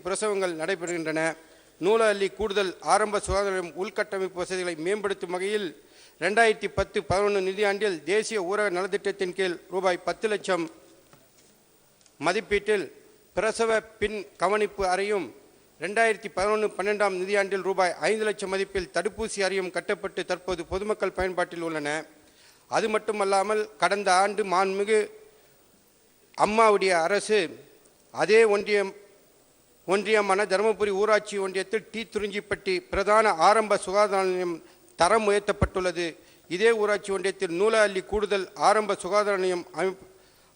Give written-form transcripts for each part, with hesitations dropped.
பிரசவங்கள் நடைபெறுகின்றன. நூலள்ளி கூடுதல் ஆரம்ப சுகாதார உள்கட்டமைப்பு வசதிகளை மேம்படுத்தும் வகையில் 2010-11 நிதியாண்டில் தேசிய ஊரக நலத்திட்டத்தின் கீழ் ரூபாய் 10 லட்சம் மதிப்பீட்டில் பிரசவ பின் கவனிப்பு அறையும் 2011-12 நிதியாண்டில் ரூபாய் 5 லட்சம் மதிப்பில் தடுப்பூசி அறையும் கட்டப்பட்டு தற்போது பொதுமக்கள் பயன்பாட்டில் உள்ளன. அது மட்டுமல்லாமல் கடந்த ஆண்டு மாண்புமிகு அம்மாவுடைய அரசு அதே ஒன்றியமான தருமபுரி ஊராட்சி ஒன்றியத்தில் குறிஞ்சிப்பட்டி பிரதான ஆரம்ப சுகாதார நிலையம் தரம் உயர்த்தப்பட்டுள்ளது. இதே ஊராட்சி ஒன்றியத்தில் நூலள்ளி கூடுதல் ஆரம்ப சுகாதார நிலையம்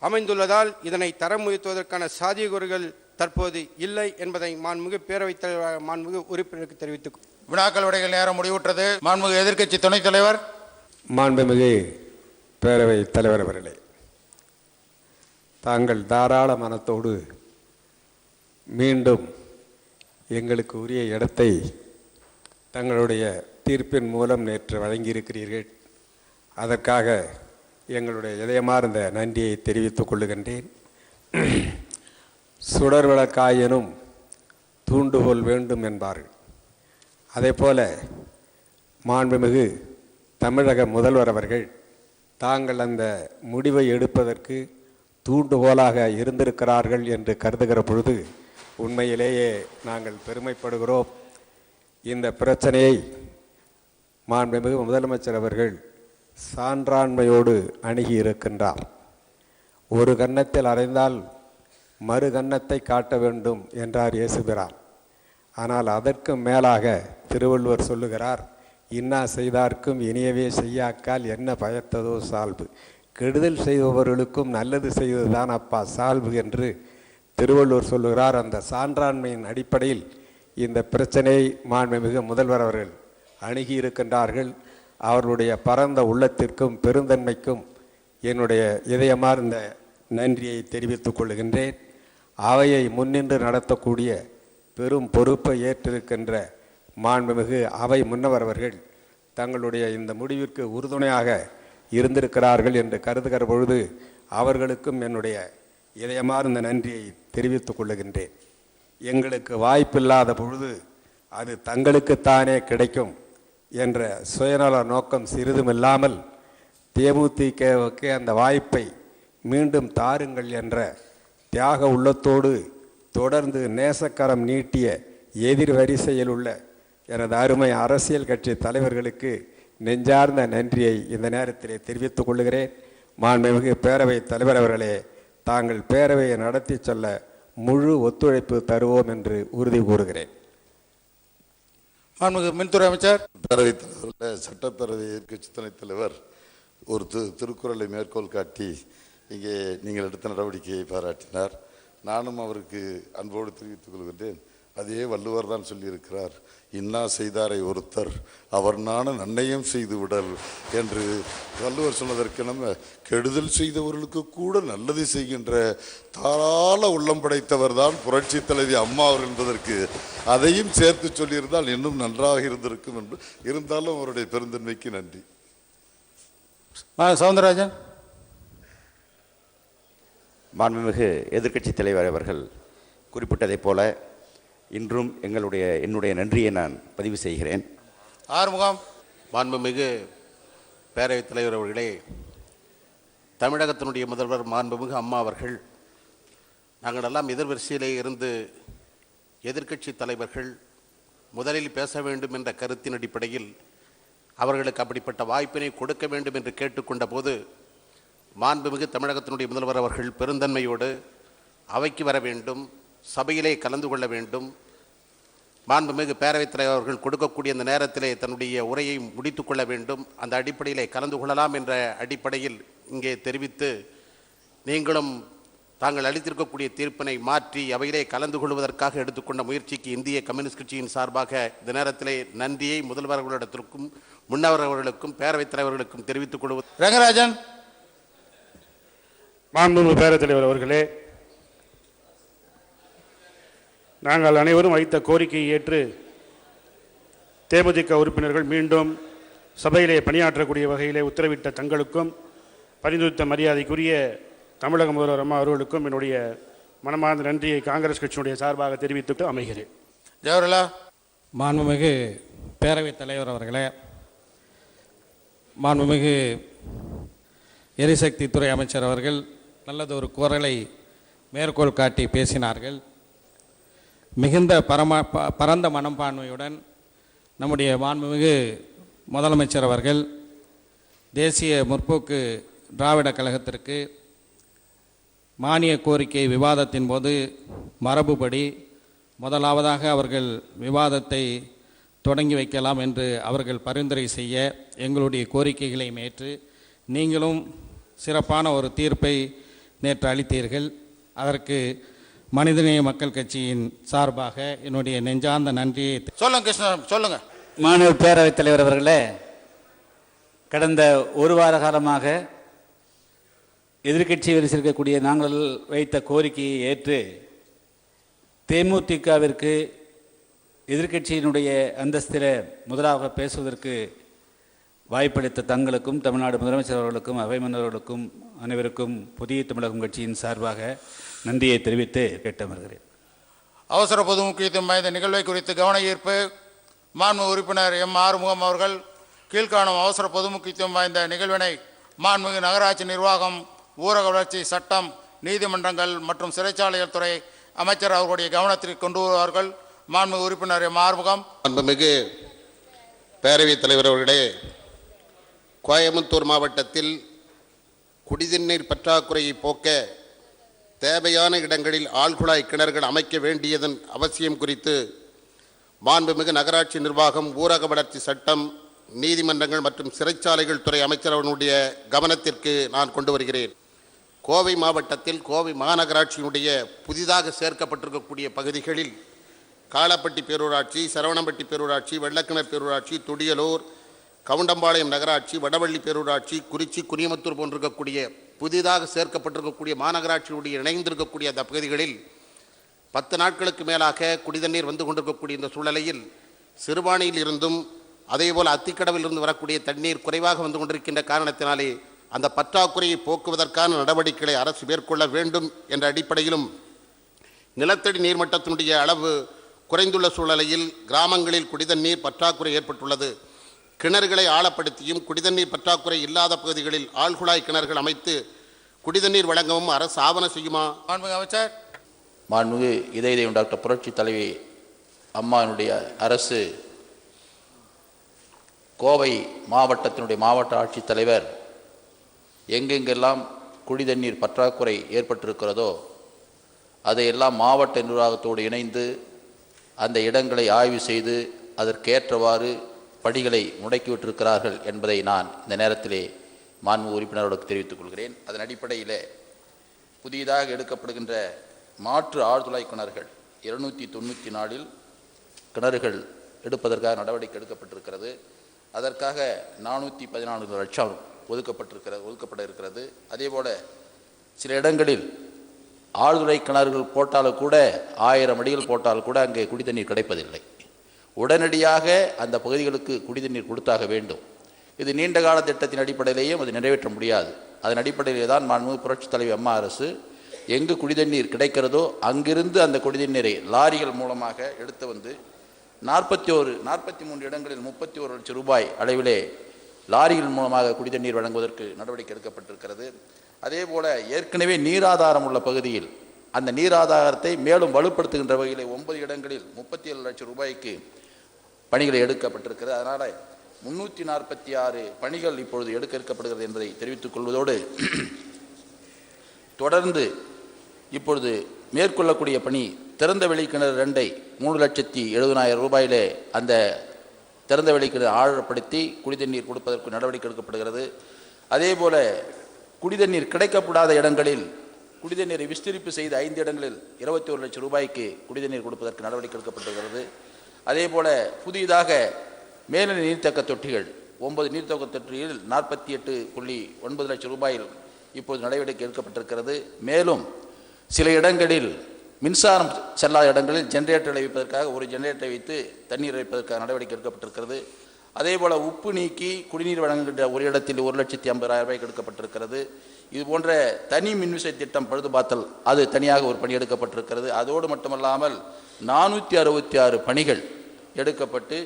அமைந்துள்ளதால் இதனை தரம் உயர்த்துவதற்கான சாத்தியக்கூறுகள் தற்போது இல்லை என்பதை மாண்புமிகு பேரவைத் தலைவர் மாண்புமிகு உறுப்பினருக்கு தெரிவித்துக் வினாக்கள் விடைகள் நேரம் முடிவுற்றது. மாண்புமிகு எதிர்க்கட்சி துணைத் தலைவர். மாண்புமிகு பேரவைத் தலைவர் அவர்களே, தாங்கள் தாராள மனத்தோடு மீண்டும் எங்களுக்கு உரிய இடத்தை தங்களுடைய தீர்ப்பின் மூலம் நேற்று வழங்கியிருக்கிறீர்கள். அதற்காக எங்களுடைய இதயமார்ந்த நன்றியை தெரிவித்துக் கொள்ளுகின்றேன். சுடர் விளக்காயினும் தூண்டுகோல் வேண்டும் என்பார்கள். அதே போல மாண்புமிகு தமிழக முதல்வர் அவர்கள் தாங்கள் அந்த முடிவை எடுப்பதற்கு தூண்டுகோலாக இருந்திருக்கிறார்கள் என்று கருதுகிற பொழுது உண்மையிலேயே நாங்கள் பெருமைப்படுகிறோம். இந்த பிரச்சனையை மாண்புமிகு முதலமைச்சர் அவர்கள் சான்றாண்மையோடு அணுகி இருக்கின்றார். ஒரு கன்னத்தில் அறைந்தால் மறு கன்னத்தை காட்ட வேண்டும் என்றார் இயேசுபிரான். ஆனால் அதற்கு மேலாக திருவள்ளுவர் சொல்லுகிறார், இன்னா செய்தார்க்கும் இனியவே செய்யாக்கால் என்ன பயத்ததோ சால்பு. கெடுதல் செய்பவர்களுக்கும் நல்லது செய்வதுதான் அப்பா சால்பு என்று திருவள்ளுவர் சொல்லுகிறார். அந்த சான்றாண்மையின் அடிப்படையில் இந்த பிரச்சனையை மாண்புமிகு முதல்வர் அவர்கள் அணுகி இருக்கின்றார்கள். அவர்களுடைய பரந்த உள்ளத்திற்கும் பெருந்தன்மைக்கும் என்னுடைய இதயமார்ந்த நன்றியை தெரிவித்துக் கொள்கின்றேன். அவையை முன்னின்று நடத்தக்கூடிய பெரும் பொறுப்பை ஏற்றிருக்கின்ற மாண்புமிகு அவை முன்னவர் அவர்கள் தங்களுடைய இந்த முடிவிற்கு உறுதுணையாக இருந்திருக்கிறார்கள் என்று கருதுகிற பொழுது அவர்களுக்கும் என்னுடைய இதயமார்ந்த நன்றியை தெரிவித்துக் கொள்ளுகின்றேன். எங்களுக்கு வாய்ப்பில்லாத பொழுது அது தங்களுக்குத்தானே கிடைக்கும் என்ற சுயநல நோக்கம் சிறிதுமில்லாமல் தேமுதிகவுக்கு அந்த வாய்ப்பை மீண்டும் தாருங்கள் என்ற தியாக உள்ளத்தோடு தொடர்ந்து நேசக்கரம் நீட்டிய எதிர் வரிசையில் உள்ள எனது அருமை அரசியல் கட்சி தலைவர்களுக்கு நெஞ்சார்ந்த நன்றியை இந்த நேரத்திலே தெரிவித்துக் கொள்கிறேன். மாண்புமிகு பேரவைத் தலைவர் அவர்களே, தாங்கள் பேரவையை நடத்தி செல்ல முழு ஒத்துழைப்பு தருவோம் என்று உறுதி கூறுகிறேன். மாண்புமிகு மின்துறை அமைச்சர். பேரவைத் தலைவர், சட்டப்பேரவை எதிர்க்கட்சி துணைத் தலைவர் ஒரு திருக்குறளை மேற்கோள் காட்டி இங்கே நீங்கள் எடுத்த நடவடிக்கையை பாராட்டினார். நானும் அவருக்கு அன்போடு தெரிவித்துக் கொள்கின்றேன். அதே வள்ளுவர் தான் சொல்லியிருக்கிறார், இன்னா செய்தாரை ஒருத்தர் அவர் நான நன்னயம் செய்து விடல் என்று வள்ளுவர் சொன்னதற்கு நம்ம கெடுதல் செய்தவர்களுக்கு கூட நல்லது செய்கின்ற தாராள உள்ளம் படைத்தவர் தான் புரட்சி தலைவி அம்மா அவர் என்பதற்கு அதையும் சேர்த்து சொல்லியிருந்தால் இன்னும் நன்றாக இருந்திருக்கும் என்று. இருந்தாலும் அவருடைய பெருந்தன்மைக்கு நன்றி. சவுந்தரராஜன். மாண்புமிகு எதிர்க்கட்சி தலைவர் அவர்கள் குறிப்பிட்டதைப் போல இன்றும் என்னுடைய நன்றியை நான் பதிவு செய்கிறேன். ஆறுமுகம். மாண்புமிகு பேரவைத் தலைவர் அவர்களே, தமிழகத்தினுடைய முதல்வர் மாண்புமிகு அம்மா அவர்கள் நாங்கள் எல்லாம் எதிர்வரிசையிலே இருந்து எதிர்க்கட்சி தலைவர்கள் முதலில் பேச வேண்டும் என்ற கருத்தின் அடிப்படையில் அவர்களுக்கு அப்படிப்பட்ட வாய்ப்பினை கொடுக்க வேண்டும் என்று கேட்டுக்கொண்ட போது மாண்புமிகு தமிழகத்தினுடைய முதல்வர் அவர்கள் பெருந்தன்மையோடு அவைக்கு வர வேண்டும், சபையிலே கலந்து கொள்ள வேண்டும், மாண்புமிகு பேரவைத் தலைவர் அவர்கள் கொடுக்கக்கூடிய அந்த நேரத்திலே தன்னுடைய உரையை முடித்து கொள்ள வேண்டும், அந்த அடிப்படையிலே கலந்து கொள்ளலாம் என்ற அடிப்படையில் இங்கே தெரிவித்து நீங்களும் தாங்கள் அளித்திருக்கக்கூடிய தீர்ப்பினை மாற்றி அவையிலே கலந்து கொள்வதற்காக எடுத்துக்கொண்ட முயற்சிக்கு இந்திய கம்யூனிஸ்ட் கட்சியின் சார்பாக இந்த நேரத்திலே நன்றியை முதல்வர்களிடத்திற்கும் முன்னவர் அவர்களுக்கும் பேரவைத் தலைவர்களுக்கும் தெரிவித்துக் கொள்வது. ரங்கராஜன். மாண்புமிகு பேரவைத் தலைவர் அவர்களே, நாங்கள் அனைவரும் வைத்த கோரிக்கையை ஏற்று தேமுதிக உறுப்பினர்கள் மீண்டும் சபையிலே பணியாற்றக்கூடிய வகையிலே உத்தரவிட்ட தங்களுக்கும் பரிந்துரைத்த மரியாதைக்குரிய தமிழக முதல்வர் அம்மா அவர்களுக்கும் என்னுடைய மனமார்ந்த நன்றியை காங்கிரஸ் கட்சியினுடைய சார்பாக தெரிவித்துட்டு அமைகிறேன். ஜவஹர்லா. மாண்புமிகு பேரவைத் தலைவர் அவர்களே, மாண்புமிகு எரிசக்தி துறை அமைச்சர் அவர்கள் நல்லதொரு குரலை மேற்கோள் காட்டி பேசினார்கள். மிகுந்த பரந்த மனப்பான்மையுடன் நம்முடைய மாண்புமிகு முதலமைச்சர் அவர்கள் தேசிய முற்போக்கு திராவிட கழகத்திற்கு மானிய கோரிக்கை விவாதத்தின் போது மரபுபடி முதலாவதாக அவர்கள் விவாதத்தை தொடங்கி வைக்கலாம் என்று அவர்கள் பரிந்துரை செய்ய எங்களுடைய கோரிக்கைகளை ஏற்று நீங்களும் சிறப்பான ஒரு தீர்ப்பை நேற்று அளித்தீர்கள். அதற்கு மனிதநேய மக்கள் கட்சியின் சார்பாக என்னுடைய நெஞ்சார்ந்த நன்றியை சொல்லுங்க கிருஷ்ணன், சொல்லுங்க. மாண்பு பேரவைத் தலைவர் அவர்களே, கடந்த ஒரு வார காலமாக எதிர்க்கட்சி வரிசைக்கக்கூடிய நாங்கள் வைத்த கோரிக்கையை ஏற்று தேமுதிகவிற்கு எதிர்க்கட்சியினுடைய அந்தஸ்தில் முதலாக பேசுவதற்கு வாய்ப்பளித்த தங்களுக்கும் தமிழ்நாடு முதலமைச்சர் அவர்களுக்கும் அவை மன்னர்களுக்கும் அனைவருக்கும் புதிய தமிழகம் கட்சியின் சார்பாக நன்றியை தெரிவித்து கேட்டமர்கிறேன். அவசர பொது முக்கியத்துவம் வாய்ந்த நிகழ்வை குறித்து கவன ஈர்ப்பு. மாண்புமிகு உறுப்பினர் எம் ஆறுமுகம் அவர்கள் கீழ்காணும் அவசர பொது முக்கியத்துவம் வாய்ந்த நிகழ்வினை மாண்புமிகு நகராட்சி நிர்வாகம், ஊரக வளர்ச்சி, சட்டம், நீதிமன்றங்கள் மற்றும் சிறைச்சாலைகள் துறை அமைச்சர் அவர்களுடைய கவனத்திற்கு கொண்டு வருவார்கள். மாண்புமிகு உறுப்பினர் எம் ஆறுமுகம். மாண்புமிகு பேரவைத் தலைவர் அவர்களே, கோயம்புத்தூர் மாவட்டத்தில் குடிநீர் பற்றாக்குறையை போக்க தேவையான இடங்களில் ஆழ்குழாய் கிணறுகள் அமைக்க வேண்டியதன் அவசியம் குறித்து மாண்புமிகு நகராட்சி நிர்வாகம், ஊரக வளர்ச்சி, சட்டம், நீதிமன்றங்கள் மற்றும் சிறைச்சாலைகள் துறை அமைச்சர் அவர்களுடைய கவனத்திற்கு நான் கொண்டு வருகிறேன். கோவை மாவட்டத்தில் கோவை மாநகராட்சியினுடைய புதிதாக சேர்க்கப்பட்டிருக்கக்கூடிய பகுதிகளில் காலப்பட்டி பேரூராட்சி, சரவணம்பட்டி பேரூராட்சி, வெள்ளக்கிணர் பேரூராட்சி, துடியலூர், கவுண்டம்பாளையம் நகராட்சி, வடவள்ளி பேரூராட்சி, குறிச்சி, குனியமுத்தூர் போன்றிருக்கக்கூடிய புதிதாக சேர்க்கப்பட்டிருக்கக்கூடிய மாநகராட்சியுடைய இணைந்திருக்கக்கூடிய அந்த பகுதிகளில் 10 நாட்களுக்கு மேலாக குடிதண்ணீர் வந்து கொண்டிருக்கக்கூடிய இந்த சூழ்நிலையில் சிறுபாணியில் இருந்தும் அதேபோல் அத்திக்கடவில் இருந்து வரக்கூடிய தண்ணீர் குறைவாக வந்து கொண்டிருக்கின்ற காரணத்தினாலே அந்த பற்றாக்குறையை போக்குவதற்கான நடவடிக்கைகளை அரசு மேற்கொள்ள வேண்டும் என்ற அடிப்படையிலும் நிலத்தடி நீர்மட்டத்தினுடைய அளவு குறைந்துள்ள சூழ்நிலையில் கிராமங்களில் குடிதண்ணீர் பற்றாக்குறை ஏற்பட்டுள்ளது. கிணறுகளை ஆழப்படுத்தியும் குடிதண்ணீர் பற்றாக்குறை இல்லாத பகுதிகளில் ஆழ்குழாய் கிணறுகள் அமைத்து குடிதண்ணீர் வழங்கவும் அரசு ஆவணம் செய்யுமா? மாண்புமிகு அமைச்சர். மாண்புமிகு இதயம் டாக்டர் புரட்சி தலைவி அம்மாவினுடைய அரசு கோவை மாவட்டத்தினுடைய மாவட்ட ஆட்சித்தலைவர் எங்கெங்கெல்லாம் குடிதண்ணீர் பற்றாக்குறை ஏற்பட்டிருக்கிறதோ அதையெல்லாம் மாவட்ட நிர்வாகத்தோடு இணைந்து அந்த இடங்களை ஆய்வு செய்து அதற்கேற்றவாறு படிகளை முடக்கிவிட்டிருக்கிறார்கள் என்பதை நான் இந்த நேரத்திலே மாண்புமிகு உறுப்பினர்களுக்கு தெரிவித்துக் கொள்கிறேன். அதன் அடிப்படையில் புதிதாக எடுக்கப்படுகின்ற மாற்று ஆழ்துளை கிணறுகள் 294 கிணறுகள் எடுப்பதற்காக நடவடிக்கை எடுக்கப்பட்டிருக்கிறது. அதற்காக 414 லட்சம் ஒதுக்கப்பட இருக்கிறது. அதேபோல் சில இடங்களில் ஆழ்துளை கிணறுகள் போட்டாலும் கூட 1000 அடிகள் போட்டாலும் கூட அங்கே குடிதண்ணீர் கிடைப்பதில்லை. உடனடியாக அந்த பகுதிகளுக்கு குடிதண்ணீர் கொடுத்தாக வேண்டும். இது நீண்ட கால திட்டத்தின் அடிப்படையிலேயும் அது நிறைவேற்ற முடியாது. அதன் அடிப்படையிலே தான் மாண்புமிகு புரட்சித் தலைவி அம்மா அரசு எங்கு குடிதண்ணீர் கிடைக்கிறதோ அங்கிருந்து அந்த குடிதண்ணீரை லாரிகள் மூலமாக எடுத்து வந்து 43 இடங்களில் 31 லட்சம் ரூபாய் அளவிலே லாரிகள் மூலமாக குடிதண்ணீர் வழங்குவதற்கு நடவடிக்கை எடுக்கப்பட்டிருக்கிறது. அதே போல ஏற்கனவே நீராதாரம் உள்ள பகுதியில் அந்த நீராதாரத்தை மேலும் வலுப்படுத்துகின்ற வகையில் 9 இடங்களில் 37 லட்சம் ரூபாய்க்கு பணிகளை எடுக்கப்பட்டிருக்கிறது. அதனால் 346 பணிகள் இப்பொழுது எடுக்கப்படுகிறது என்பதை தெரிவித்துக் கொள்வதோடு தொடர்ந்து இப்பொழுது மேற்கொள்ளக்கூடிய பணி திறந்த வெளிக்கிணறு 2ஐ 3,70,70,000 ரூபாயிலே அந்த திறந்த வெளிக்கிணறு ஆழப்படுத்தி குடிதண்ணீர் கொடுப்பதற்கு நடவடிக்கை எடுக்கப்படுகிறது. அதே போல குடிதண்ணீர் கிடைக்கப்படாத இடங்களில் குடிதண்ணீரை விஸ்தரிப்பு செய்த 5 இடங்களில் 21 லட்சம் ரூபாய்க்கு குடிதண்ணீர் கொடுப்பதற்கு நடவடிக்கை எடுக்கப்பட்டிருக்கிறது. அதே போல புதிதாக மேல்நிலை நீர்த்தக்க தொட்டிகள் 9 நீர்த்தக்க தொட்டிகளில் 48.9 லட்சம் ரூபாயில் இப்போது நடவடிக்கை எடுக்கப்பட்டிருக்கிறது. மேலும் சில இடங்களில் மின்சாரம் செல்லாத இடங்களில் ஜெனரேட்டரை வைப்பதற்காக ஒரு ஜெனரேட்டரை வைத்து தண்ணீர் வைப்பதற்காக நடவடிக்கை எடுக்கப்பட்டிருக்கிறது. அதே போல் உப்பு நீக்கி குடிநீர் வழங்குகின்ற ஒரு இடத்தில் 1,50,000 ரூபாய்க்கு எடுக்கப்பட்டிருக்கிறது. இது போன்ற தனி மின்விசை திட்டம் பழுதுபார்த்தல் அது தனியாக ஒரு பணி எடுக்கப்பட்டிருக்கிறது. அதோடு மட்டுமல்லாமல் 466 பணிகள் எடுக்கப்பட்டு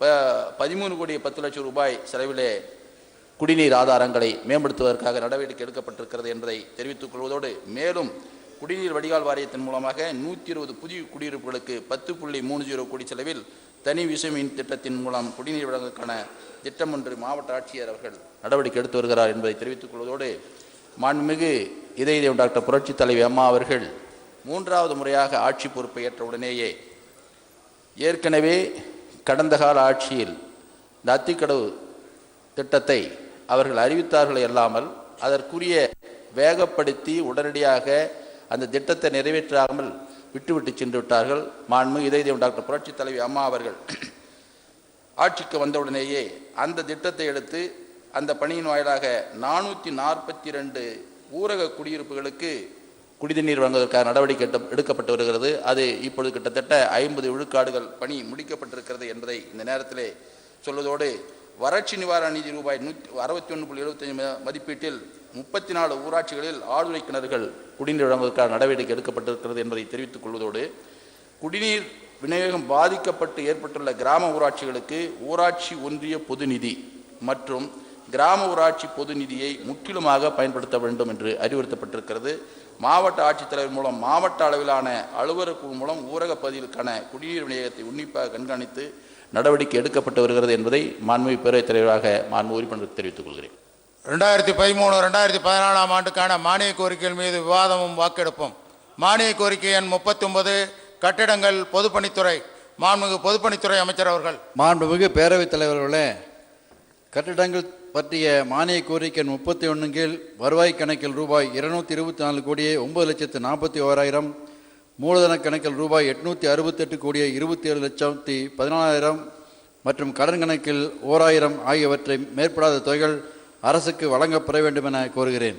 13,10,00,000 ரூபாய் செலவிலே குடிநீர் ஆதாரங்களை மேம்படுத்துவதற்காக நடவடிக்கை எடுக்கப்பட்டிருக்கிறது என்பதை தெரிவித்துக் கொள்வதோடு, மேலும் குடிநீர் வடிகால் வாரியத்தின் மூலமாக 120 புதிய குடியிருப்புகளுக்கு 10.30 கோடி செலவில் தனி விசைமின் திட்டத்தின் மூலம் குடிநீர் வழங்குவதற்கான திட்டம் ஒன்று மாவட்ட ஆட்சியர் அவர்கள் நடவடிக்கை எடுத்து வருகிறார் என்பதை தெரிவித்துக் கொள்வதோடு, மாண்புமிகு இதய டாக்டர் புரட்சி தலைவி அம்மா அவர்கள் 3வது முறையாக ஆட்சி பொறுப்பை ஏற்ற உடனேயே ஏற்கனவே கடந்த கால ஆட்சியில் இந்த அத்திக்கடவு திட்டத்தை அவர்கள் அறிவித்தார்களே அல்லாமல் அதற்குரிய வேகப்படுத்தி உடனடியாக அந்த திட்டத்தை நிறைவேற்றாமல் விட்டுவிட்டு சென்று விட்டார்கள். மாண்புமிகு இதய டாக்டர் புரட்சி தலைவி அம்மா அவர்கள் ஆட்சிக்கு வந்தவுடனேயே அந்த திட்டத்தை எடுத்து அந்த பணியின் வாயிலாக 442 ஊரக குடியிருப்புகளுக்கு குடிநீர் வழங்குவதற்கான நடவடிக்கை எடுக்கப்பட்டு வருகிறது. அது இப்பொழுது கிட்டத்தட்ட 50 விழுக்காடுகள் பணி முடிக்கப்பட்டிருக்கிறது என்பதை இந்த நேரத்திலே சொல்வதோடு, வறட்சி நிவாரண நிதி ரூபாய் 61.75 மதிப்பீட்டில் 34 ஊராட்சிகளில் ஆழ்துளை கிணறுகள் குடிநீர் வழங்குவதற்கான நடவடிக்கை எடுக்கப்பட்டிருக்கிறது என்பதை தெரிவித்துக் கொள்வதோடு, குடிநீர் விநியோகம் பாதிக்கப்பட்டு ஏற்பட்டுள்ள கிராம ஊராட்சிகளுக்கு ஊராட்சி ஒன்றிய பொது நிதி மற்றும் கிராம ஊராட்சி பொது நிதியை முற்றிலுமாக பயன்படுத்த வேண்டும் என்று அறிவுறுத்தப்பட்டிருக்கிறது. மாவட்ட ஆட்சித்தலைவர் மூலம் மாவட்ட அளவிலான அலுவலர் குழு மூலம் ஊரக பகுதிகளுக்கான குடிநீர் விநியோகத்தை உன்னிப்பாக கண்காணித்து நடவடிக்கை எடுக்கப்பட்டு வருகிறது என்பதை மாண்புமிகு பேரவைத் தலைவராக மாண்பு உறுப்பினர் தெரிவித்துக் கொள்கிறேன். 2013-2014 ஆண்டுக்கான மானிய கோரிக்கைகள் மீது விவாதமும் வாக்கெடுப்பும். மானிய கோரிக்கை எண் 39, கட்டிடங்கள் பொதுப்பணித்துறை. மாண்புமிகு பொதுப்பணித்துறை அமைச்சர் அவர்கள். மாண்புமிகு பேரவைத் தலைவர்களே, கட்டிடங்கள் பற்றிய மானிய கோரிக்கை 31 கீழ் வருவாய் கணக்கில் ரூபாய் 224 கோடியே 9,41,000, மூலதன கணக்கில் ரூபாய் 868 கோடியே 27,14,000 மற்றும் கடன் கணக்கில் 1000 ஆகியவற்றை மேற்படாத தொகைகள் அரசுக்கு வழங்கப்பட வேண்டும் என கோருகிறேன்.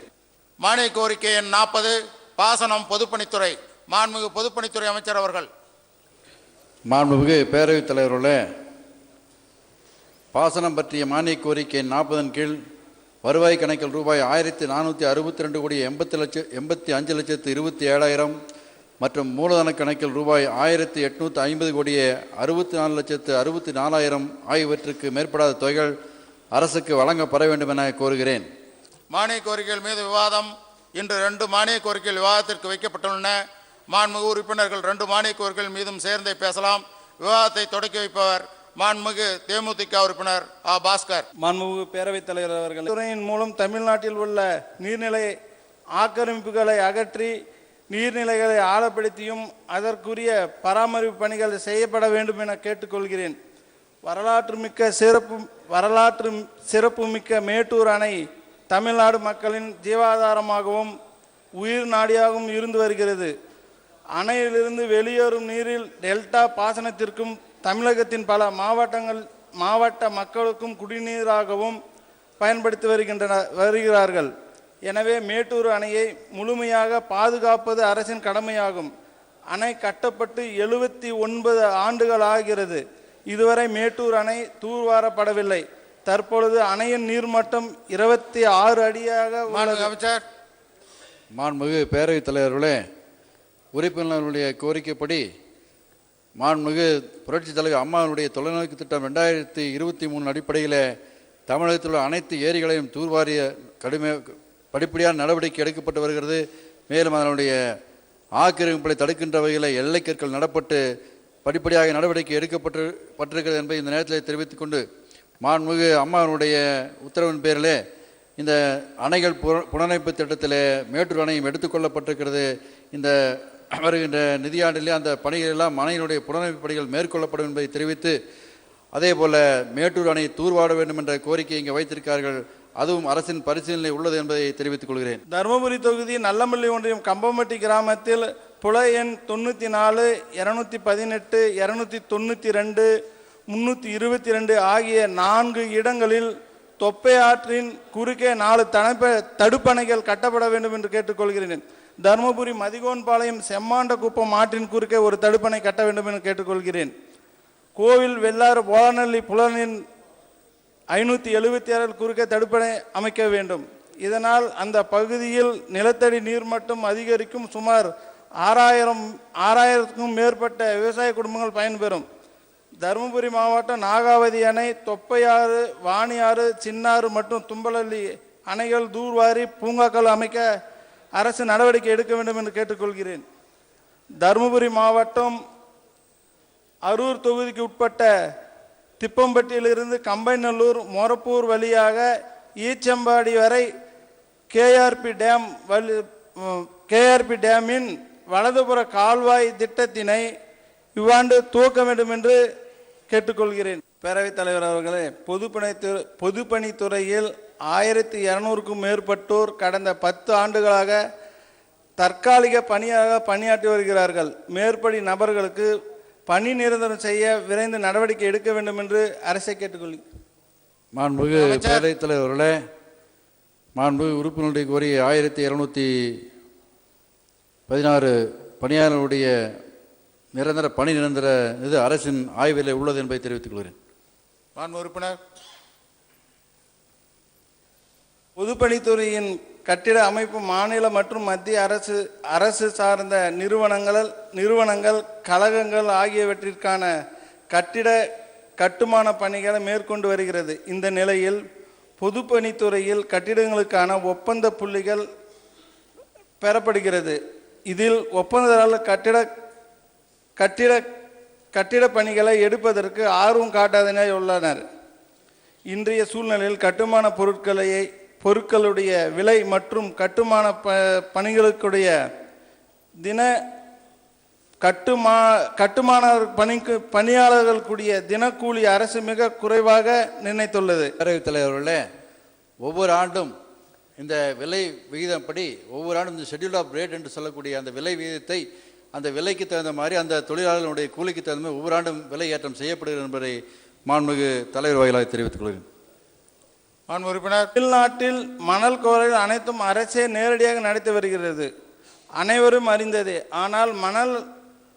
மானிய கோரிக்கை எண் 40, பாசனம் பொதுப்பணித்துறை. மாண்புமிகு பொதுப்பணித்துறை அமைச்சர் அவர்கள். மாண்புமிகு பேரவைத் தலைவர்களே, பாசனம் பற்றிய மானிய கோரிக்கை 40 கீழ் வருவாய் கணக்கில் ரூபாய் 1,462 கோடி 85,27,000 மற்றும் மூலதன கணக்கில் ரூபாய் 1,850 கோடியே 64,64,000 ஆகியவற்றுக்கு மேற்படாத தொகைகள் அரசுக்கு வழங்கப்பட வேண்டும் என கோருகிறேன். மானிய கோரிக்கைகள் மீது விவாதம். இன்று 2 மானிய கோரிக்கைகள் விவாதத்திற்கு வைக்கப்பட்டுள்ளன. மாண்புமிகு உறுப்பினர்கள் 2 மானிய கோரிக்கைகள் மீதும் சேர்ந்தே பேசலாம். விவாதத்தை தொடக்கி வைப்பவர் மாண்புமிகு தேமுதிக உறுப்பினர் பாஸ்கர். மாண்புமிகு பேரவைத் தலைவர் அவர்கள், துறையின் மூலம் தமிழ்நாட்டில் உள்ள நீர்நிலை ஆக்கிரமிப்புகளை அகற்றி நீர்நிலைகளை ஆழப்படுத்தியும் அதற்குரிய பராமரிப்பு பணிகள் செய்யப்பட வேண்டும் என கேட்டுக்கொள்கிறேன். வரலாற்று சிறப்புமிக்க மேட்டூர் அணை தமிழ்நாடு மக்களின் ஜீவாதாரமாகவும் உயிர் நாடியாகவும் இருந்து வருகிறது. அணையிலிருந்து வெளியேறும் நீரில் டெல்டா பாசனத்திற்கும் தமிழகத்தின் பல மாவட்ட மக்களுக்கும் குடிநீராகவும் பயன்படுத்தி வருகிறார்கள். எனவே மேட்டூர் அணையை முழுமையாக பாதுகாப்பது அரசின் கடமையாகும். அணை கட்டப்பட்டு 79 ஆண்டுகள் ஆகிறது. இதுவரை மேட்டூர் அணை தூர்வாரப்படவில்லை. தற்பொழுது அணையின் நீர்மட்டம் 26 அடியாக உள்ளது. அமைச்சர். மாண்புமிகு பேரவைத் தலைவர்களே, உறுப்பினர்களுடைய கோரிக்கைப்படி மாண்புமிகு புரட்சி தலைவர் அம்மாவுடைய தொலைநோக்கு திட்டம் 2023 அடிப்படையில் தமிழகத்தில் உள்ள அனைத்து ஏரிகளையும் தூர்வாரிய படிப்படியான நடவடிக்கை எடுக்கப்பட்டு வருகிறது. மேலும் அதனுடைய ஆக்கிரமிப்புகளை தடுக்கின்ற வகையில் எல்லைக்கற்கள் நடப்பட்டு படிப்படியாக நடவடிக்கை எடுக்கப்பட்டிருக்கிறது என்பதை இந்த நேரத்தில் தெரிவித்துக் கொண்டு, மாண்புமிகு அம்மாவுடைய உத்தரவின் பேரில் இந்த அணைகள் புனரமைப்பு திட்டத்தில் மேட்டூர் அணையும் எடுத்துக்கொள்ளப்பட்டிருக்கிறது. இந்த வருகின்ற நிதியாண்டிலே அந்த பணிகள் எல்லாம் அணையினுடைய புனரமைப்பு பணிகள் மேற்கொள்ளப்படும் என்பதை தெரிவித்து, அதே போல் மேட்டூர் அணையை தூர்வாட வேண்டும் என்ற கோரிக்கை இங்கே வைத்திருக்கிறார்கள். அதுவும் அரசின் பரிசீலனை உள்ளது என்பதை தெரிவித்துக் கொள்கிறேன். தருமபுரி தொகுதி நல்லமல்லி ஒன்றியம் கம்பம்பட்டி கிராமத்தில் புல எண் 94, 218, 292, 322 ஆகிய 4 இடங்களில் தொப்பை ஆற்றின் குறுக்கே 4 தடுப்பணைகள் கட்டப்பட வேண்டும் என்று கேட்டுக்கொள்கிறேன். தருமபுரி மதிகோன்பாளையம் செம்மாண்டகுப்பம் ஆற்றின் குறுக்கே ஒரு தடுப்பணை கட்ட வேண்டும் என்று கேட்டுக்கொள்கிறேன். கோவில் வெள்ளாறு போலநல்லி புலனின் 576 குறுக்கே தடுப்பணை அமைக்க வேண்டும். இதனால் அந்த பகுதியில் நிலத்தடி நீர்மட்டம் அதிகரிக்கும். சுமார் 6000க்கும் மேற்பட்ட விவசாய குடும்பங்கள் பயன்பெறும். தருமபுரி மாவட்டம் நாகாவதி அணை, தொப்பையாறு, வாணியாறு, சின்னாறு மற்றும் தும்பலள்ளி அணைகள் தூர்வாரி பூங்காக்கள் அமைக்க அரசு நடவடிக்கை எடுக்க வேண்டும் என்று கேட்டுக்கொள்கிறேன். தருமபுரி மாவட்டம் அரூர் தொகுதிக்கு உட்பட்ட திப்பம்பட்டியிலிருந்து கம்பைநல்லூர், மொரப்பூர் வழியாக ஈச்சம்பாடி வரை கேஆர்பி டேமின் வலதுபுற கால்வாய் திட்டத்தினை இவ்வாண்டு துவக்க வேண்டும் என்று கேட்டுக்கொள்கிறேன். பேரவைத் தலைவர் அவர்களே, பொதுப்பணித்துறையில் 1200க்கும் மேற்பட்டோர் கடந்த 10 ஆண்டுகளாக தற்காலிக பணியாக பணியாற்றி வருகிறார்கள். மேற்படி நபர்களுக்கு பணி நிரந்தரம் செய்ய விரைந்து நடவடிக்கை எடுக்க வேண்டும் என்று அரசை கேட்டுக்கொள்கிறேன். மாண்புமிகு பேரவைத் தலைவர்களே, மாண்புமிகு உறுப்பினருடைய கோரிய 1216 பணியாளர்களுடைய பணி நிரந்தர இது அரசின் ஆய்வில் உள்ளது என்பதை தெரிவித்துக் கொள்கிறேன். மாண்பு உறுப்பினர். பொதுப்பணித்துறையின் கட்டிட அமைப்பு மாநில மற்றும் மத்திய அரசு சார்ந்த நிறுவனங்கள் கழகங்கள் ஆகியவற்றிற்கான கட்டுமான பணிகளை மேற்கொண்டு வருகிறது. இந்த நிலையில் பொதுப்பணித்துறையில் கட்டிடங்களுக்கான ஒப்பந்த புள்ளிகள் பெறப்படுகிறது. இதில் ஒப்பந்ததாரர்கள் கட்டிட பணிகளை எடுப்பதற்கு ஆர்வம் காட்டாதனர் உள்ளனர். இன்றைய சூழ்நிலையில் கட்டுமான பொருட்களுடைய விலை மற்றும் கட்டுமான பணிகளுக்குடைய பணியாளர்களுடைய தினக்கூலி அரசு மிக குறைவாக நிர்ணயித்துள்ளது. பேரவைத் தலைவர்களே, ஒவ்வொரு ஆண்டும் இந்த விலை விகிதப்படி ஒவ்வொரு ஆண்டும் இந்த ஷெட்யூல் ஆஃப் ரேட் என்று சொல்லக்கூடிய அந்த விலை விகிதத்தை அந்த விலைக்கு தகுந்த மாதிரி அந்த தொழிலாளர்களுடைய கூலிக்கு தகுந்த மாதிரி ஒவ்வொரு ஆண்டும் விலை ஏற்றம் செய்யப்படுகிறது என்பதை மாண்புமிகு தலைவர் வாயிலாக தெரிவித்துக் கொள்கிறேன். தமிழ்நாட்டில் மணல் கோரைகள் அனைத்தும் அரசே நேரடியாக நடத்தி வருகிறது, அனைவரும் அறிந்ததே. ஆனால் மணல்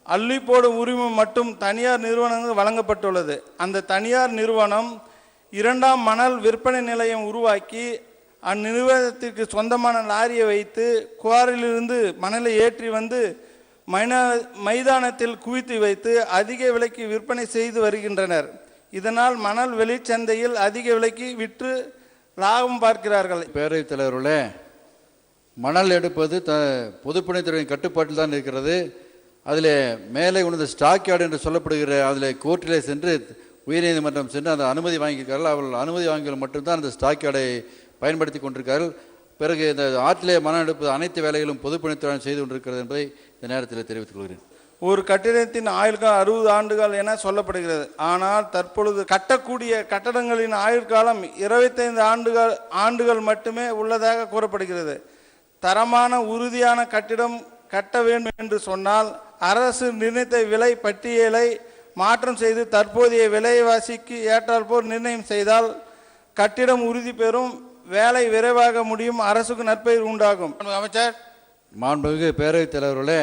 அள்ளி போடும் உரிமம் மட்டும் தனியார் நிறுவனங்களுக்கு வழங்கப்பட்டுள்ளது. அந்த தனியார் நிறுவனம் 2ஆம் மணல் விற்பனை நிலையம் உருவாக்கி அந்நிறுவனத்திற்கு சொந்தமான லாரியை வைத்து குவாரிலிருந்து மணலை ஏற்றி வந்து மைதானத்தில் குவித்து வைத்து அதிக விலைக்கு விற்பனை செய்து வருகின்றனர். இதனால் மணல் வெளிச்சந்தையில் அதிக விலைக்கு விற்று லாபம் பார்க்கிறார்கள். பேரவைத் தலைவர்களே, மணல் எடுப்பது பொதுப்பணித்துறையின் கட்டுப்பாட்டில் தான் இருக்கிறது. அதில் மேலே உணர்ந்த ஸ்டாக் யார்டு என்று சொல்லப்படுகிற அதில் கோர்ட்டிலே சென்று உயர்நீதிமன்றம் சென்று அந்த அனுமதி வாங்கியிருக்கார்கள். அவர்கள் அனுமதி வாங்கிகள் மட்டும்தான் அந்த ஸ்டாக் யார்டை பயன்படுத்தி கொண்டிருக்கார்கள். பிறகு இந்த ஆற்றிலே மணல் எடுப்பது அனைத்து வேலைகளும் பொதுப்பணித்துறை செய்து கொண்டிருக்கிறது என்பதை இந்த நேரத்தில் தெரிவித்துக் கொள்கிறேன். ஒரு கட்டிடத்தின் ஆயுட்காலம் 60 ஆண்டுகள் என சொல்லப்படுகிறது. ஆனால் தற்பொழுது கட்டக்கூடிய கட்டடங்களின் ஆயுட்காலம் 25 ஆண்டுகள் மட்டுமே உள்ளதாக கூறப்படுகிறது. தரமான உறுதியான கட்டிடம் கட்ட வேண்டும் என்று சொன்னால் அரசு நிர்ணயித்த விலை பட்டியலை மாற்றம் செய்து தற்போதைய விலைவாசிக்கு ஏற்றாற்போல் நிர்ணயம் செய்தால் கட்டிடம் உறுதி பெறும், வேலை விரைவாக முடியும், அரசுக்கு நற்பெயர் உண்டாகும். அமைச்சர். மாண்புமிகு பேரவைத் தலைவர்களே,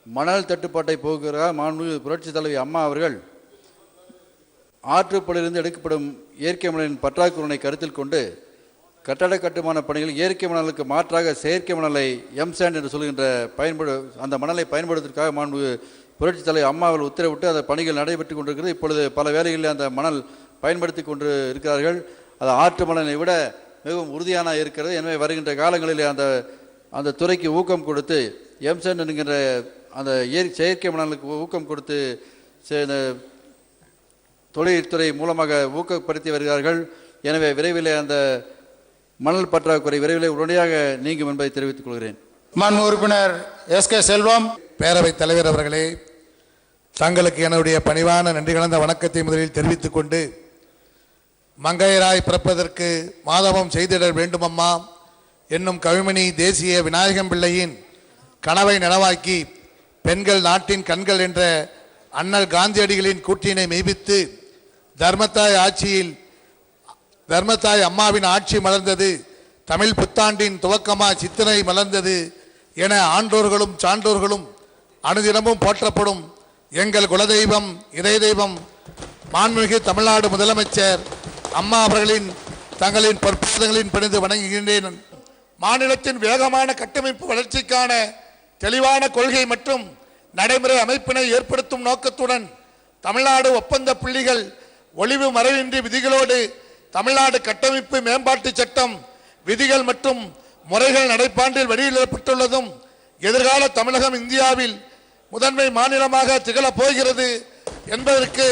மணல் தட்டுப்பாட்டை போக்குவதற்காக மாண்புமிகு புரட்சித் தலைவி அம்மா அவர்கள் ஆற்றுப்படையிலிருந்து எடுக்கப்படும் இயற்கை மணலின் பற்றாக்குறையை கருத்தில் கொண்டு கட்டட கட்டுமான பணிகள் இயற்கை மணலுக்கு மாற்றாக செயற்கை மணலை எம்சாண்ட் என்று சொல்கின்ற அந்த மணலை பயன்படுத்துவதற்காக மாண்புமிகு புரட்சித் தலைவி அம்மா அவர்கள் உத்தரவிட்டு அந்த பணிகள் நடைபெற்று கொண்டிருக்கிறது. இப்பொழுது பல வேளைகளில் அந்த மணல் பயன்படுத்தி கொண்டு இருக்கிறார்கள். அது ஆற்று மணலை விட மிகவும் உறுதியான இருக்கிறது. எனவே வருகின்ற காலங்களில் அந்த துறைக்கு ஊக்கம் கொடுத்து எம்சாண்ட் என்கின்ற அந்த செயற்கை மணலுக்கு ஊக்கம் கொடுத்து தொழில்துறை மூலமாக ஊக்கப்படுத்தி வருகிறார்கள். எனவே விரைவில் அந்த மணல் பற்றாக்குறை விரைவில் உடனடியாக நீங்கும் என்பதை தெரிவித்துக் கொள்கிறேன். மாண்பு உறுப்பினர் எஸ்.கே. செல்வம். பேரவைத் தலைவர் அவர்களே, தங்களுக்கு என்னுடைய பணிவான நன்றி கலந்த வணக்கத்தை முதலில் தெரிவித்துக் கொண்டு, மங்கையராய் பிறப்பதற்கு மாதவம் செய்திட வேண்டுமம்மா என்னும் கவிமணி தேசிய விநாயகம் பிள்ளையின் கனவை நனவாக்கி பெண்கள் நாட்டின் கண்கள் என்ற அண்ணல் காந்தியடிகளின் கூற்றினை மெய்ப்பித்து தர்மத்தாய் அம்மாவின் ஆட்சி மலர்ந்தது, தமிழ் புத்தாண்டின் துவக்கமா சித்திரை மலர்ந்தது என ஆன்றோர்களும் சான்றோர்களும் அனுதினமும் போற்றப்படும் எங்கள் குலதெய்வம் இதய தெய்வம் மாண்புமிகு தமிழ்நாடு முதலமைச்சர் அம்மா அவர்களின் தங்களின் பொற்பாதங்களின் பணிந்து வணங்குகின்றேன். மாநிலத்தின் வேகமான கட்டமைப்பு வளர்ச்சிக்கான தெளிவான கொள்கை மற்றும் நடைமுறை அமைப்பினை ஏற்படுத்தும் நோக்கத்துடன் தமிழ்நாடு ஒப்பந்த புள்ளிகள் ஒளிவு மறைவின்றி விதிகளோடு தமிழ்நாடு கட்டமைப்பு மேம்பாட்டு சட்டம் விதிகள் மற்றும் முறைகள் நடைபாண்டில் வெளியிடப்பட்டுள்ளதும் எதிர்கால தமிழகம் இந்தியாவில் முதன்மை மாநிலமாக திகழப் போகிறது என்பதற்கு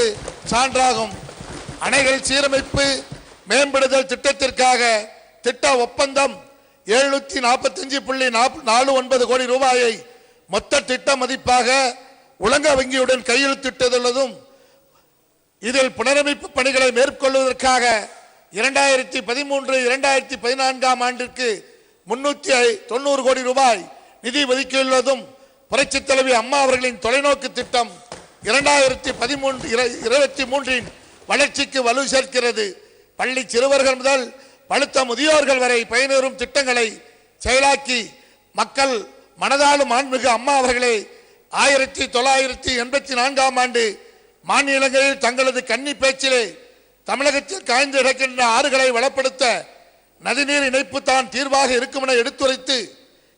சான்றாகும். அணைகள் சீரமைப்பு மேம்படுதல் திட்டத்திற்காக திட்ட ஒப்பந்தம் 745.49 கோடி ரூபாயை மொத்த திட்ட மதிப்பாக உலக வங்கியுடன் கையெழுத்திட்டுள்ளதும் இதில் புனரமைப்பு பணிகளை மேற்கொள்வதற்காக 2013-2014 ஆண்டிற்கு 390 கோடி ரூபாய் நிதி ஒதுக்கியுள்ளதும் புரட்சித் தலைவி அம்மா அவர்களின் தொலைநோக்கு திட்டம் 2023 வளர்ச்சிக்கு வலு சேர்க்கிறது. பள்ளி சிறுவர்கள் முதல் பழுத்த முதியோர்கள் வரை பயனேறும் திட்டங்களை செயலாக்கி மக்கள் மனதாலும் மாண்புமிகு அம்மா அவர்களே 1984 ஆண்டு மாநிலங்களில் தங்களது கன்னி பேச்சிலே தமிழகத்தில் காய்ந்து கிடக்கின்ற ஆறுகளை வளப்படுத்த நதிநீர் இணைப்பு தான் தீர்வாக இருக்கும் என எடுத்துரைத்து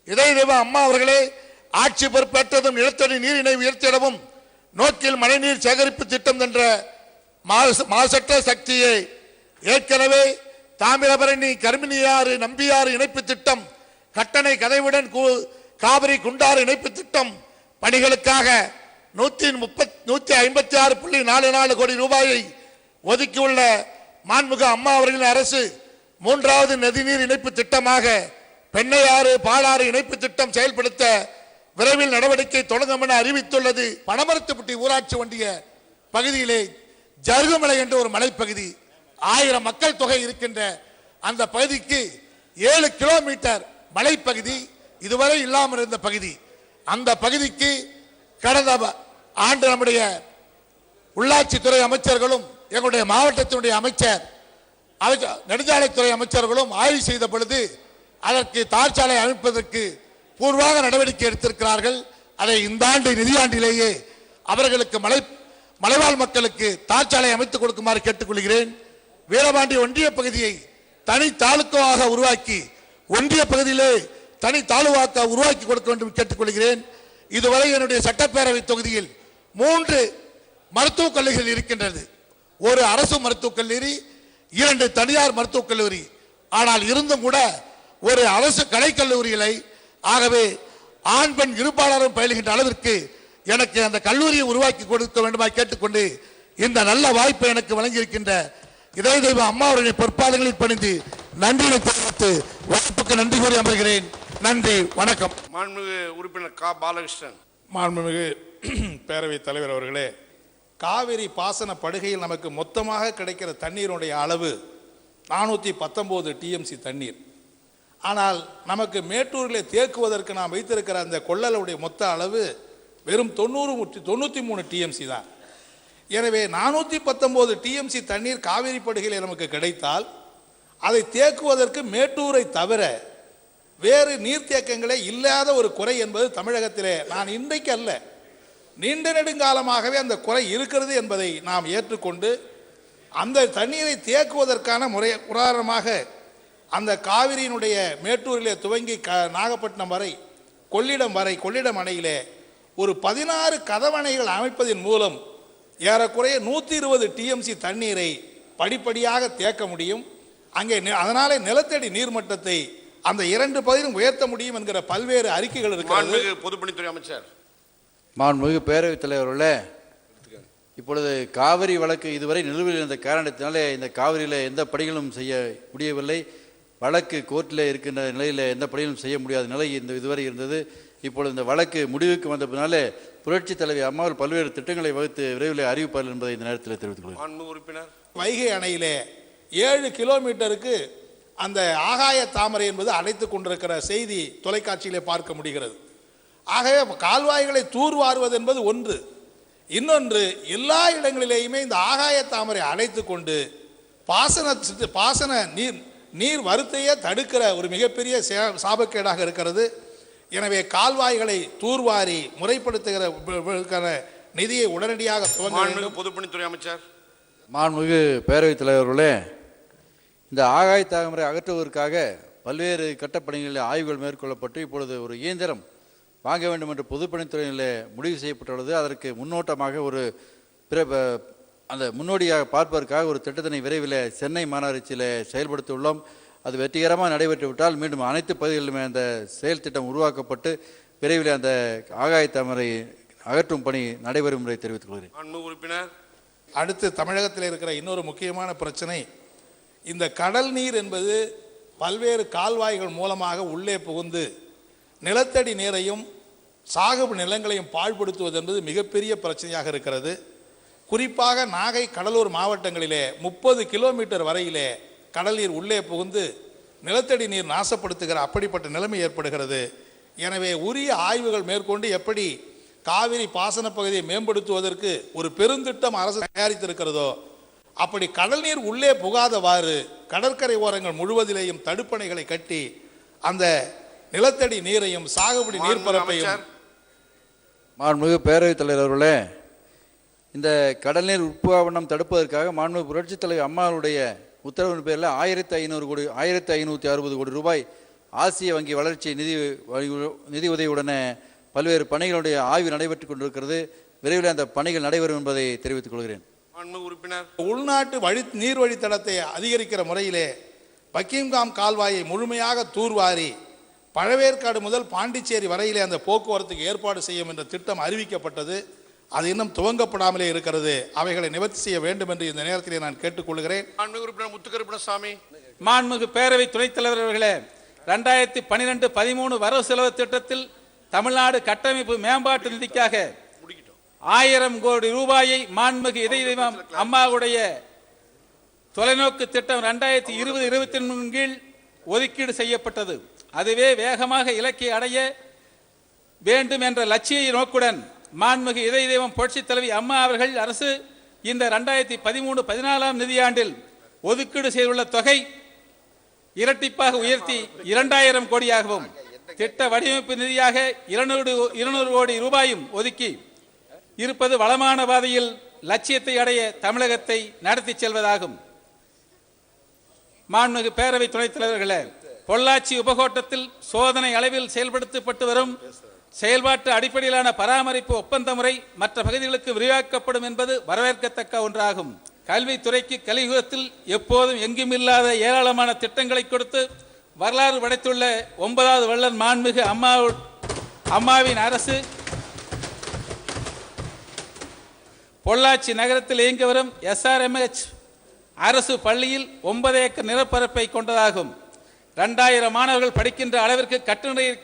இதய அம்மா அவர்களே ஆட்சி பொறுப்பேற்றதும் நிலத்தடி நீரினை உயர்த்திடவும் நோக்கில் மழைநீர் சேகரிப்பு திட்டம் என்ற மாசற்ற சக்தியை ஏற்கனவே தாமிரபரணி கர்மிணியாறு நம்பியாறு இணைப்பு திட்டம் கட்டணை கதைவுடன் காவிரி குண்டாறு இணைப்பு திட்டம் பணிகளுக்காக 156.44 கோடி ரூபாயை ஒதுக்கியுள்ள மாண்புமிகு அம்மா அவர்களின் அரசு மூன்றாவது நதிநீர் இணைப்பு திட்டமாக பெண்ணையாறு பாலாறு இணைப்பு திட்டம் செயல்படுத்த விரைவில் நடவடிக்கை தொடங்கும் என அறிவித்துள்ளது. பனமரத்துப்பட்டி ஊராட்சி ஒன்றிய பகுதியிலே ஜருகுமலை என்ற ஒரு மலைப்பகுதி 1000 மக்கள் தொகை இருக்கின்ற அந்த பகுதிக்கு 7 கிலோமீட்டர் மலைப்பகுதி இதுவரை இல்லாமல் இருந்த பகுதி. அந்த பகுதிக்கு கடந்த ஆண்டு நம்முடைய உள்ளாட்சித்துறை அமைச்சர்களும் எங்களுடைய மாவட்டத்தினுடைய அமைச்சர் நெடுஞ்சாலைத்துறை அமைச்சர்களும் ஆய்வு செய்த பொழுது அதற்கு தார் சாலை அமைப்பதற்கு பூர்வாக நடவடிக்கை எடுத்திருக்கிறார்கள். அதை இந்த ஆண்டு நிதியாண்டிலேயே அவர்களுக்கு மலைவாழ் மக்களுக்கு தார் சாலை அமைத்துக் கொடுக்குமாறு கேட்டுக்கொள்கிறேன். வீரபாண்டி ஒன்றிய பகுதியை தனி தாலுக்காவாக உருவாக்கி ஒன்றிய பகுதியிலே தனி தாலுவாக்க உருவாக்கி கொடுக்க வேண்டும் கேட்டுக்கொள்கிறேன். இதுவரை என்னுடைய சட்டப்பேரவை தொகுதியில் 3 மருத்துவக் கல்லூரிகள் இருக்கின்றது. ஒரு அரசு மருத்துவக் கல்லூரி, 2 தனியார் மருத்துவக் கல்லூரி. ஆனால் இருந்தும் கூட ஒரு அரசு கலைக்கல்லூரிகளை ஆகவே ஆண் பெண் இருபாலரும் பயிலுகின்ற அளவிற்கு எனக்கு அந்த கல்லூரியை உருவாக்கி கொடுக்க வேண்டுமா கேட்டுக்கொண்டு இந்த நல்ல வாய்ப்பை எனக்கு வழங்கியிருக்கின்ற இதய தெய்வ அம்மா அவர்களின் பொற்பாதங்களில் பணிந்து நன்றியை தெரிவித்து வாய்ப்புக்கு நன்றி கூறி அமர்கிறேன். நன்றி, வணக்கம். மாண்புமிகு உறுப்பினர் கா பாலகிருஷ்ணன். மாண்புமிகு பேரவைத் தலைவர் அவர்களே, காவிரி பாசன படுகையில் நமக்கு மொத்தமாக கிடைக்கிற தண்ணீருடைய அளவு 419 டிஎம்சி தண்ணீர். ஆனால் நமக்கு மேட்டூரில் தேக்குவதற்கு நாம் வைத்திருக்கிற அந்த கொள்ளலுடைய மொத்த அளவு வெறும் 93 டிஎம்சி தான். எனவே 419 டிஎம்சி தண்ணீர் காவிரி படுகையில் நமக்கு கிடைத்தால் அதை தேக்குவதற்கு மேட்டூரை தவிர வேறு நீர்த்தேக்கங்களே இல்லாத ஒரு குறை என்பது தமிழகத்திலே நான் இன்றைக்கு அல்ல நீண்ட நெடுங்காலமாகவே அந்த குறை இருக்கிறது என்பதை நாம் ஏற்றுக்கொண்டு அந்த தண்ணீரை தேக்குவதற்கான உதாரணமாக அந்த காவிரியினுடைய மேட்டூரிலே துவங்கி நாகப்பட்டினம் வரை கொள்ளிடம் அணையிலே ஒரு 16 கதவணைகள் அமைப்பதன் மூலம் ஏறக்குறைய 120 டிஎம்சி தண்ணீரை படிப்படியாக தேக்க முடியும். அங்கே அதனாலே நிலத்தடி நீர்மட்டத்தை அந்த 2 பகுதியிலும் உயர்த்த முடியும் என்கிற பல்வேறு அறிக்கைகள் இருக்கிறது. பொதுப்பணித்துறை அமைச்சர். மாண்புமிகு பேரவைத் தலைவர்களே, இப்பொழுது காவிரி வழக்கு இதுவரை நிலுவையில் இருந்த காரணத்தினாலே இந்த காவிரியில் எந்த பணிகளும் செய்ய முடியவில்லை. வழக்கு கோர்ட்டில் இருக்கின்ற நிலையில் எந்த பணிகளும் செய்ய முடியாத நிலை இதுவரை இருந்தது. இப்பொழுது இந்த வழக்கு முடிவுக்கு வந்த பின்னாலே புரட்சித் தலைவி அம்மாவில் பல்வேறு திட்டங்களை வகுத்து விரைவில் அறிவிப்பார்கள் என்பதை இந்த நேரத்தில் தெரிவித்துக் கொள்கிறேன். வைகை அணையிலே 7 கிலோமீட்டருக்கு அந்த ஆகாய தாமரை என்பது அடைத்துக் கொண்டிருக்கிற செய்தி தொலைக்காட்சியிலே பார்க்க முடிகிறது. ஆகவே கால்வாய்களை தூர்வாருவது என்பது ஒன்று, இன்னொன்று எல்லா இடங்களிலேயுமே இந்த ஆகாய தாமரை அடைத்து கொண்டு பாசன நீர் வருத்தையே தடுக்கிற ஒரு மிகப்பெரிய சாபக்கேடாக இருக்கிறது. எனவே கால்வாய்களை தூர்வாரி முறைப்படுத்துகிற நிதியை உடனடியாக துவங்க வேண்டும். பொதுப்பணித்துறை அமைச்சர். மாண்புமிகு பேரவைத் தலைவர்களே, இந்த ஆகாய தாமரை அகற்றுவதற்காக பல்வேறு கட்டப்பணிகளில் ஆய்வுகள் மேற்கொள்ளப்பட்டு இப்பொழுது ஒரு இயந்திரம் வாங்க வேண்டும் என்று பொதுப்பணித்துறையில் முடிவு செய்யப்பட்டுள்ளது. அதற்கு முன்னோட்டமாக ஒரு அந்த முன்னோடியாக பார்ப்பதற்காக ஒரு திட்டத்தினை விரைவில் சென்னை மாநகராட்சியில் செயல்படுத்தியுள்ளோம். அது வெற்றிகரமாக நடைபெற்று விட்டால் மீண்டும் அனைத்து பகுதிகளிலுமே அந்த செயல் திட்டம் உருவாக்கப்பட்டு விரைவில் அந்த ஆகாய தாமரை அகற்றும் பணி நடைபெறும் என்பதை தெரிவித்துக் கொள்கிறேன். உறுப்பினர். அடுத்து தமிழகத்தில் இருக்கிற இன்னொரு முக்கியமான பிரச்சனை, இந்த கடல் நீர் என்பது பல்வேறு கால்வாய்கள் மூலமாக உள்ளே புகுந்து நிலத்தடி நீரையும் சாகுபடி நிலங்களையும் பாழ்படுத்துவது என்பது மிகப்பெரிய பிரச்சனையாக இருக்கிறது. குறிப்பாக நாகை, கடலூர் மாவட்டங்களிலே 30 கிலோமீட்டர் வரையிலே கடல் நீர் உள்ளே புகுந்து நிலத்தடி நீர் நாசப்படுத்துகிற அப்படிப்பட்ட நிலைமை ஏற்படுகிறது. எனவே உரிய ஆய்வுகள் மேற்கொண்டு எப்படி காவிரி பாசன பகுதியை மேம்படுத்துவதற்கு ஒரு பெருந்திட்டம் அரசு தயாரித்திருக்கிறதோ அப்படி கடல் நீர் உள்ளே புகாதவாறு கடற்கரை ஓரங்கள் முழுவதிலேயும் தடுப்பணைகளை கட்டி அந்த நிலத்தடி நீரையும் சாகுபடி நீர்ப்பரப்பையும். மாண்புமிகு பேரவைத் தலைவர் அவர்களே, இந்த கடல் நீர் உட்புகாவனம் தடுப்பதற்காக மாண்புமிகு புரட்சித் தலைவர் அம்மாவுடைய உத்தரவின் பேரில் 1560 கோடி ரூபாய் ஆசிய வங்கி வளர்ச்சி நிதி உதவியுடனே பல்வேறு பணிகளுடைய ஆய்வு நடைபெற்றுக் கொண்டிருக்கிறது. விரைவில் அந்த பணிகள் நடைபெறும் என்பதை தெரிவித்துக் கொள்கிறேன். உறுப்பினர். உள்நாட்டு நீர் வழித்தடத்தை அதிகரிக்கிற முறையிலே பக்கிங்காம் கால்வாயை முழுமையாக தூர்வாரி பழவேற்காடு முதல் பாண்டிச்சேரி வரையிலே அந்த போக்குவரத்துக்கு ஏற்பாடு செய்யும் என்ற திட்டம் அறிவிக்கப்பட்டது. அது இன்னும் துவங்கப்படாமலே இருக்கிறது. அவைகளை நிவர்த்தி செய்ய வேண்டும் என்று இந்த நேரத்திலே நான் கேட்டுக்கொள்கிறேன். முத்துக்கருப்பணசாமி. மாண்புமிகு பேரவை துணைத் தலைவர் அவர்களே, 2012-13 வரவு செலவு திட்டத்தில் தமிழ்நாடு கட்டமைப்பு மேம்பாட்டு நிதிக்காக 1000 கோடி ரூபாயை மாண்புமிகு இதய தெய்வம் அம்மாவுடைய தொலைநோக்கு திட்டம் 2020-21 கீழ் ஒதுக்கீடு செய்யப்பட்டது. அதுவே வேகமாக இலக்கை அடைய வேண்டும் என்ற லட்சிய நோக்குடன் மாண்புமிகு இதய தெய்வம் புரட்சித் தலைவி அம்மா அவர்கள் அரசு இந்த 2013-14 நிதியாண்டில் ஒதுக்கீடு செய்துள்ள தொகை இரட்டிப்பாக உயர்த்தி 2000 கோடியாகவும் திட்ட வடிவமைப்பு நிதியாக 200 கோடி ரூபாயும் ஒதுக்கி இருப்பது வளமான பாதையில் லட்சியத்தை அடைய தமிழகத்தை நடத்தி செல்வதாகும். மாண்புமிகு பேரவை துணைத் தலைவர்களே, பொள்ளாச்சி உபகோட்டத்தில் சோதனை அளவில் செயல்படுத்தப்பட்டு வரும் செயல்பாட்டு அடிப்படையிலான பராமரிப்பு ஒப்பந்த முறை மற்ற பகுதிகளுக்கு விரிவாக்கப்படும் என்பது வரவேற்கத்தக்க ஒன்றாகும். கல்வித்துறைக்கு கலியுகத்தில் எப்போதும் எங்குமில்லாத ஏராளமான திட்டங்களை கொடுத்து வரலாறு படைத்துள்ள 9வது வள்ளல் மாண்புமிகு அம்மாவின் அரசு பொள்ளாச்சி நகரத்தில் இயங்கி வரும் SRMH அரசு பள்ளியில் 9 ஏக்கர் நிலப்பரப்பை கொண்டதாகும். 2000 மாணவர்கள் படிக்கின்ற அளவிற்கு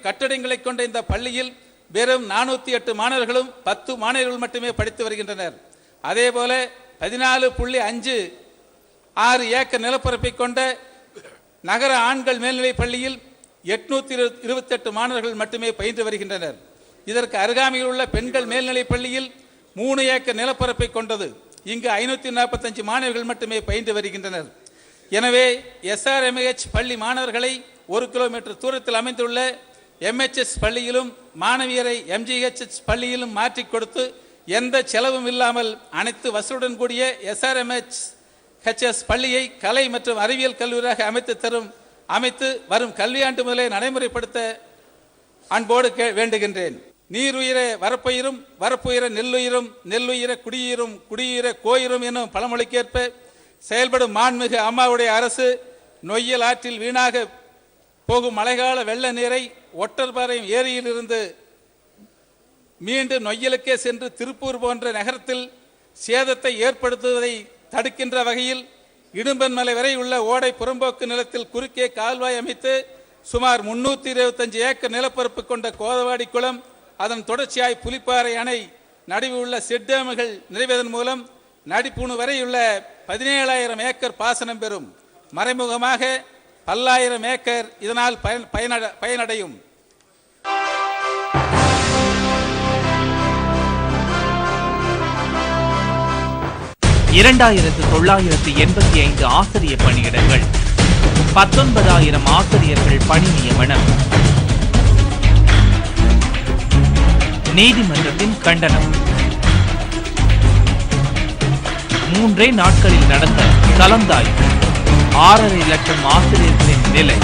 கட்டிடங்களை கொண்ட இந்த பள்ளியில் வெறும் 408 மாணவர்களும் 10 மாணவர்கள் மட்டுமே படித்து வருகின்றனர். அதேபோல 14.56 ஏக்கர் நிலப்பரப்பை கொண்ட நகர ஆண்கள் மேல்நிலைப் பள்ளியில் 828 மாணவர்கள் மட்டுமே பயின்று வருகின்றனர். இதற்கு அருகாமையில் உள்ள பெண்கள் மேல்நிலைப் பள்ளியில் 3 ஏக்கர் நிலப்பரப்பை கொண்டது. இங்கு 545 மாணவர்கள் மட்டுமே பயின்று வருகின்றனர். எனவே SRMH பள்ளி மாணவர்களை 1 கிலோமீட்டர் தூரத்தில் அமைந்துள்ள MHS பள்ளியிலும் மாணவியரை MGHS பள்ளியிலும் மாற்றி கொடுத்து எந்த செலவும் இல்லாமல் அனைத்து வசதியுடன் கூடிய SRMH பள்ளியை கலை மற்றும் அறிவியல் கல்லூரியாக அமைத்து வரும் கல்வியாண்டு முதலே நடைமுறைப்படுத்த அன்போடு வேண்டுகின்றேன். நீருயிர வரப்பயிரும், வரப்புயிர நெல்லுயிரும், நெல்லுயிர குடியுயிரும், குடியுயிர கோயிரும் எனும் பழமொழிக்கேற்ப செயல்படும் மாண்புமிகு அம்மாவுடைய அரசு நொய்யல் ஆற்றில் வீணாக போகும் மழைக்கால வெள்ள நீரை ஒட்டர்பாறையும் ஏரியிலிருந்து மீண்டும் நொய்யலுக்கே சென்று திருப்பூர் போன்ற நகரத்தில் சேதத்தை ஏற்படுத்துவதை தடுக்கின்ற வகையில் இடும்பன்மலை வரை உள்ள ஓடை புறம்போக்கு நிலத்தில் குறுக்கே கால்வாய் அமைத்து சுமார் 325 ஏக்கர் நிலப்பரப்பு கொண்ட கோதவாடி குளம், அதன் தொடர்ச்சியாய் புலிப்பாறை அணை நடுவில் உள்ள செட்டேமுகள் நிறைவதன் மூலம் நடிப்புணு வரை உள்ள 17,000 ஏக்கர் பாசனம் பெறும். மறைமுகமாக பல்லாயிரம் ஏக்கர் இதனால் பயனடையும். 2985 ஆசிரியர் பணியிடங்கள், 19,000 ஆசிரியர்கள் பணி நியமனம். நீதிமன்றத்தின் கண்டனம். 3 நாட்களில் நடந்த கலந்தாய்வு. 6.5 லட்சம் ஆசிரியர்களின் நிலை.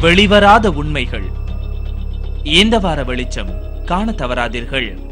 வெளிவராத உண்மைகள். இந்த வார வெளிச்சம் காண தவறாதீர்கள்.